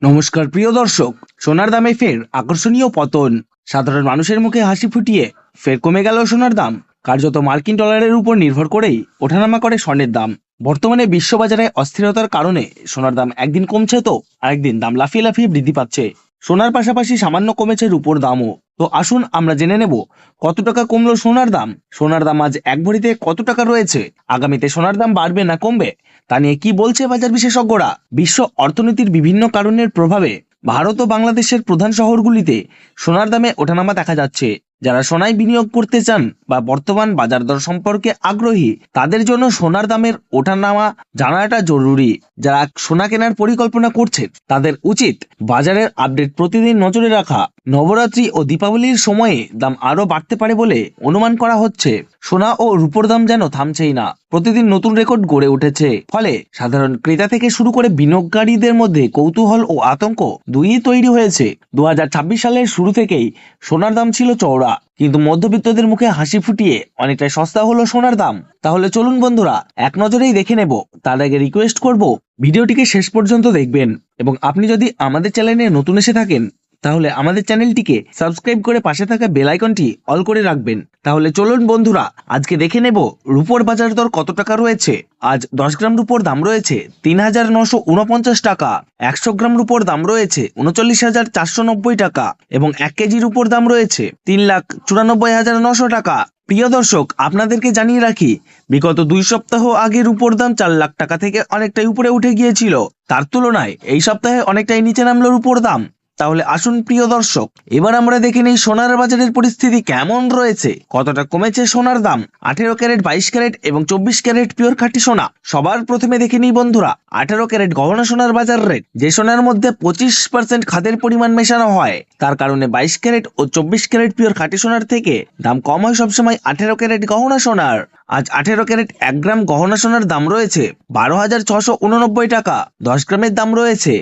নমস্কার প্রিয় দর্শক। সোনার দামে ফের আকর্ষণীয় পতন। সাধারণ মানুষের মুখে হাসি ফুটিয়ে ফের কমে গেল সোনার দাম। কার্যত মার্কিন ডলারের উপর নির্ভর করেই ওঠানামা করে স্বর্ণের দাম। বর্তমানে বিশ্ববাজারে অস্থিরতার কারণে সোনার দাম একদিন কমছে তো আরেকদিন দাম লাফিয়ে লাফিয়ে বৃদ্ধি পাচ্ছে। সোনার পাশাপাশি সামান্য কমেছে রূপোর দামও। তো আসুন আমরা জেনে নেব কত টাকা কমলো সোনার দাম। সোনার দাম আজ এক ভরিতে কত টাকা রয়েছে, আগামীতে সোনার দাম বাড়বে না কমবে, তা নিয়ে কি বলছে বাজার বিশেষজ্ঞরা। বিশ্ব অর্থনীতির বিভিন্ন কারণের প্রভাবে ভারত ও বাংলাদেশের প্রধান শহরগুলিতে সোনার দামে ওঠানামা দেখা যাচ্ছে। যারা সোনায় বিনিয়োগ করতে চান বা বর্তমান বাজার দর সম্পর্কে আগ্রহী, তাদের জন্য সোনার দামের ওঠানামা জানাটা জরুরি। যারা সোনা কেনার পরিকল্পনা করছেন তাদের উচিত বাজারের আপডেট প্রতিদিন নজরে রাখা। নবরাত্রি ও দীপাবলির সময়ে দাম আরো বাড়তে পারে বলে অনুমান করা হচ্ছে। সোনা ও রূপোর দাম যেন থামছেই না, প্রতিদিন নতুন রেকর্ড গড়ে উঠেছে। ফলে সাধারণ ক্রেতা থেকে শুরু করে বিনিয়োগকারীদের মধ্যে কৌতূহল ও আতঙ্ক দুইই তৈরি হয়েছে। 2026 সালের শুরু থেকেই সোনার দাম ছিল চওড়া, কিন্তু মধ্যবিত্তদের মুখে হাসি ফুটিয়ে অনেকটাই সস্তা হলো সোনার দাম। তাহলে চলুন বন্ধুরা এক নজরেই দেখে নেব। তার আগে রিকোয়েস্ট করব ভিডিওটিকে শেষ পর্যন্ত দেখবেন, এবং আপনি যদি আমাদের চ্যানেলে নতুন এসে থাকেন তাহলে আমাদের চ্যানেলটিকে সাবস্ক্রাইব করে পাশে থাকা বেল আইকনটি অল করে রাখবেন। তাহলে চলুন বন্ধুরা আজকে দেখে নেব রূপোর বাজার দর কত টাকা রয়েছে। আজ 10 গ্রাম রূপোর দাম রয়েছে 3,949 টাকা, 100 গ্রাম রূপোর দাম রয়েছে 39,490 টাকা এবং 1 কেজি রূপোর দাম রয়েছে 3,94,900 টাকা। প্রিয় দর্শক, আপনাদেরকে জানিয়ে রাখি, বিগত 2 সপ্তাহ আগে রূপোর দাম 4 লাখ টাকা থেকে অনেকটাই উপরে উঠে গিয়েছিল। তার তুলনায় এই সপ্তাহে অনেকটাই নিচে নামলো রূপোর দাম। তাহলে আসুন প্রিয় দর্শক, এবার আমরা দেখে নিই সোনার বাজারের পরিস্থিতি কেমন রয়েছে, কতটা কমেছে সোনার দাম। 18 ক্যারেট, 22 ক্যারেট এবং 24 ক্যারেট পিওর খাঁটি সোনা। সবার প্রথমে দেখে নিই বন্ধুরা 18 ক্যারেট গহনা সোনার বাজার রেট। যে সোনার মধ্যে 25% খাদের পরিমাণ মেশানো হয়, তার কারণে 22 ক্যারেট ও 24 ক্যারেট পিওর খাঁটি সোনার থেকে দাম কম হয় সবসময় 18 ক্যারেট গহনা সোনার। আজ 18 ক্যারেট 1 গ্রাম গহনা সোনার দাম রয়েছে 12,689 টাকা। 10 গ্রামের দাম রয়েছে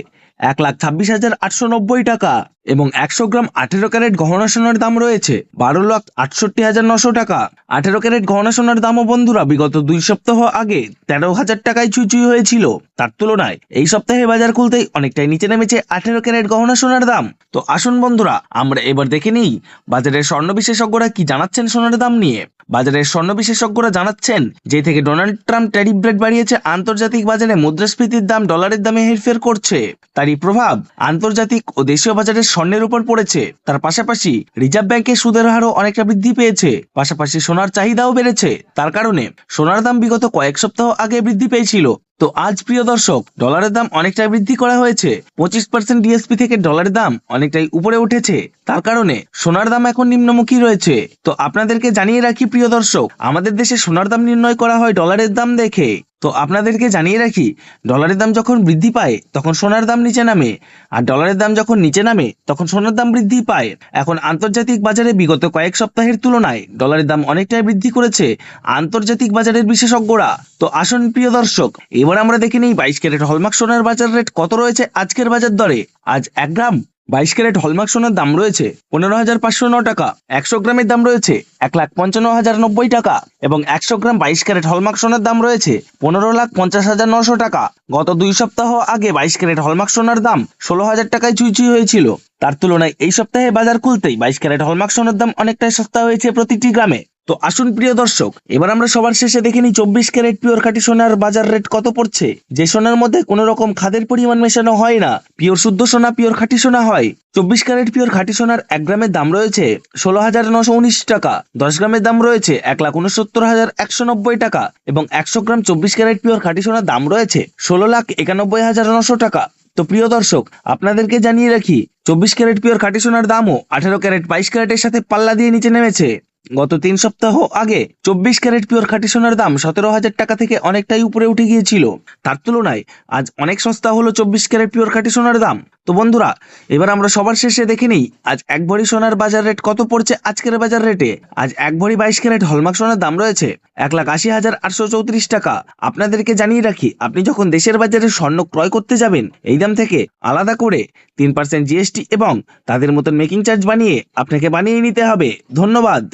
1,26,890 টাকা এবং 100 গ্রাম 18 ক্যারেট গহনা সোনার দাম রয়েছে 12,68,900 টাকা। 18 ক্যারেট গহনা সোনার দামও বন্ধুরা বিগত 2 সপ্তাহ আগে 13,000 টাকায় ছুঁই হয়েছিল। তার তুলনায় এই সপ্তাহে বাজার খুলতেই অনেকটাই নিচে নেমেছে 18 ক্যারেট গহনা সোনার দাম। তো আসুন বন্ধুরা আমরা এবার দেখে নিই বাজারের স্বর্ণ বিশেষজ্ঞরা কি জানাচ্ছেন সোনার দাম নিয়ে। বাজারের স্বর্ণ বিশেষজ্ঞরা জানাচ্ছেন, যে থেকে ডোনাল্ড ট্রাম্প ট্যারিফ রেট বাড়িয়েছে, আন্তর্জাতিক বাজারে মুদ্রাস্ফীতির দাম ডলারের দামে হেরফের করছে। তারই প্রভাব আন্তর্জাতিক ও দেশীয় বাজারে স্বর্ণের উপর পড়েছে। তার পাশাপাশি রিজার্ভ ব্যাংকের সুদের হারও অনেকটা বৃদ্ধি পেয়েছে। পাশাপাশি সোনার চাহিদাও বেড়েছে। তার কারণে সোনার দাম বিগত কয়েক সপ্তাহ আগে বৃদ্ধি পেয়েছিল। তো আজ প্রিয় দর্শক ডলারের দাম অনেকটাই বৃদ্ধি করা হয়েছে। 25% ডিএসপি থেকে ডলারের দাম অনেকটাই উপরে উঠেছে। তার কারণে সোনার দাম এখন নিম্নমুখী রয়েছে। তো আপনাদেরকে জানিয়ে রাখি প্রিয় দর্শক, আমাদের দেশে সোনার দাম নির্ণয় করা হয় ডলারের দাম দেখে। তো আপনাদেরকে জানিয়ে রাখি, ডলারের দাম যখন বৃদ্ধি পায় তখন সোনার দাম নিচে নামে, আর ডলারের দাম যখন নিচে নামে তখন সোনার দাম বৃদ্ধি পায়। এখন আন্তর্জাতিক বাজারে বিগত কয়েক সপ্তাহের তুলনায় ডলারের দাম অনেকটাই বৃদ্ধি করেছে আন্তর্জাতিক বাজারের বিশেষজ্ঞরা। তো আসুন প্রিয় দর্শক এবার আমরা দেখে নিই 22 ক্যারেট হলমার্ক সোনার বাজার রেট কত রয়েছে আজকের বাজার দরে। আজ 1 গ্রাম 22 ক্যারেট হলমার্ক সোনার দাম রয়েছে 15,509 টাকা। 100 গ্রামের দাম রয়েছে 1,55,090 টাকা এবং 100 গ্রাম 22 ক্যারেট হলমার্ক সোনার দাম রয়েছে 15,50,900 টাকা। গত 2 সপ্তাহ আগে 22 ক্যারেট হলমার্ক সোনার দাম 16,000 টাকায় ছুঁই হয়েছিল। তার তুলনায় এই সপ্তাহে বাজার খুলতেই 22 ক্যারেট হলমার্ক সোনার দাম অনেকটাই সস্তা হয়েছে প্রতিটি গ্রামে। তো আসুন প্রিয় দর্শক এবার আমরা সবার শেষে দেখে নিই 24 ক্যারেট পিওর খাঁটি সোনার বাজার রেট কত পড়ছে। যে সোনার মধ্যে কোনো রকম খাদের পরিমাণ মেশানো হয় না, পিওর শুদ্ধ সোনা, পিওর খাঁটি সোনা হয়। 24 ক্যারেট পিওর খাঁটি সোনার 1 গ্রামের দাম রয়েছে 16,919 টাকা। 10 গ্রামের দাম রয়েছে 1,69,190 টাকা এবং 100 গ্রাম 24 ক্যারেট পিওর খাঁটি সোনার দাম রয়েছে 16,91,900 টাকা। তো প্রিয় দর্শক আপনাদেরকে জানিয়ে রাখি, 24 ক্যারেট পিওর খাঁটি সোনার দামও 18 ক্যারেট 22 ক্যারেটের সাথে পাল্লা দিয়ে নিচে নেমেছে। গত 3 সপ্তাহ আগে 24 ক্যারেট পিওর খাঁটি সোনার দাম 17,000 টাকা থেকে অনেকটাই উপরে উঠে গিয়েছিল। তার তুলনায় আজ অনেক সস্তা হলো 24 ক্যারেট পিওর খাঁটি সোনার দাম। তো বন্ধুরা এবার আমরা সবার শেষে দেখে নিই আজ 1 ভরি সোনার বাজার রেট কত পড়ছে আজকের বাজার রেটে। আজ 1 ভরি 22 ক্যারেট হলমার্ক সোনার দাম রয়েছে 1,80,834 টাকা। আপনাদেরকে জানিয়ে রাখি, আপনি যখন দেশের বাজারে স্বর্ণ ক্রয় করতে যাবেন এই দাম থেকে আলাদা করে 3% জিএসটি এবং তাদের মতন মেকিং চার্জ বানিয়ে আপনাকে বানিয়ে নিতে হবে। ধন্যবাদ।